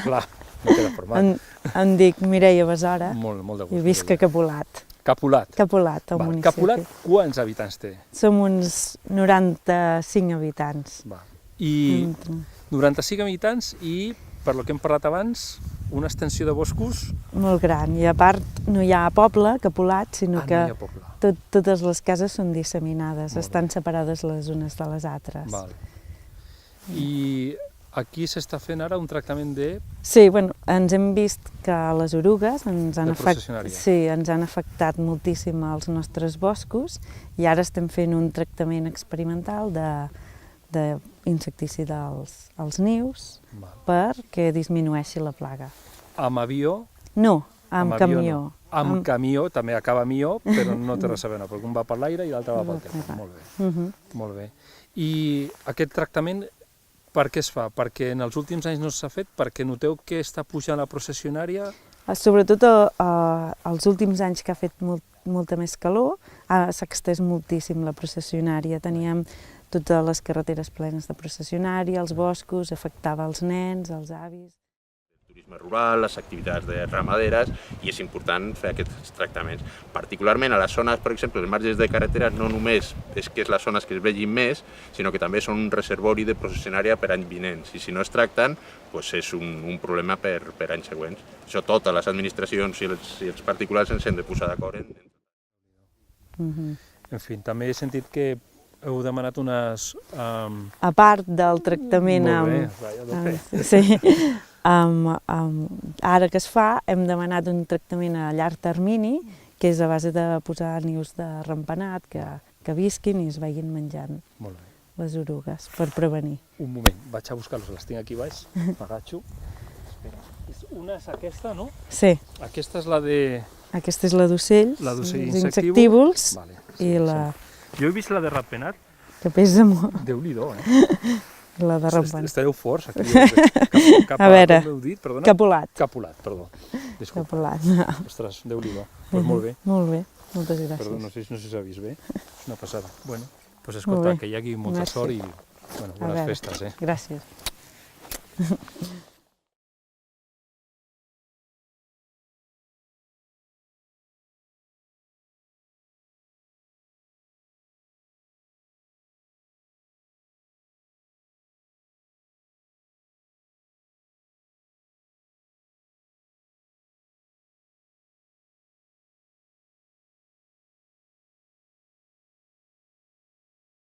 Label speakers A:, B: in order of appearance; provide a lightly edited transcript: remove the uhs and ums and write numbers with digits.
A: Clar, no queda format.
B: Em dic Mireia Besora
A: Molt de gust.
B: i visc a Capolat.
A: Capolat.
B: Capolat, al municipi.
A: Capolat, quants habitants té?
B: Som uns 95 habitants.
A: I 95 habitants i, per lo que hem parlat abans, una extensió de boscos...
B: Molt gran. I a part no hi ha poble, Capolat, sinó que
A: no hi ha poble.
B: Totes les cases són disseminades, estan separades les unes de les altres.
A: I aquí s'està fent ara un tractament de...
B: Sí, bueno, ens hem vist que les orugues ens han afectat moltíssim als nostres boscos i ara estem fent un tractament experimental d'insecticida als nius perquè disminueixi la plaga.
A: Amb avió?
B: No, amb camió.
A: Amb camió, també acaba mió, però no té res a veure, perquè un va per l'aire i l'altre va pel terra. Molt bé. I aquest tractament per què es fa? Perquè en els últims anys no s'ha fet? Perquè noteu que està pujant la processionària?
B: Sobretot els últims anys que ha fet molta més calor, s'ha extès moltíssim la processionària. Teníem totes les carreteres plenes de processionària, els boscos, afectava els nens, els avis.
C: Turisme rural, les activitats ramaderes, i és important fer aquests tractaments. Particularment a les zones, per exemple, els marges de carreteres, no només és que és les zones que es vegin més, sinó que també són un reservori de processionària per anys vinents. I si no es tracten, doncs és un problema per anys següents. Això totes les administracions i els particulars ens hem de posar d'acord.
A: En fi, també he sentit que heu demanat unes...
B: A part del tractament ara que es fa, hem demanat un tractament a llarg termini, que és a base de posar nius de rampanat que visquin i es vagin menjant les orugues, per prevenir.
A: Un moment, vaig a buscar-los, les tinc aquí baix, m'agatxo. Una és aquesta, no?
B: Sí.
A: Aquesta és la de...
B: Aquesta és la d'ocells,
A: insectívols. Jo he vist la de ratpenat.
B: Que pesa molt.
A: Déu-n'hi-do,
B: La de rampanat.
A: Estareu forts, aquí.
B: A veure, Capolat.
A: Capolat, perdó.
B: Capolat.
A: Ostres, Déu-n'hi-do. Doncs molt bé.
B: Molt bé, moltes gràcies.
A: Perdó, no sé si s'ha vist bé. És una passada. Bueno, doncs escolta, que hi hagi molta sort i bones festes.
B: Gràcies.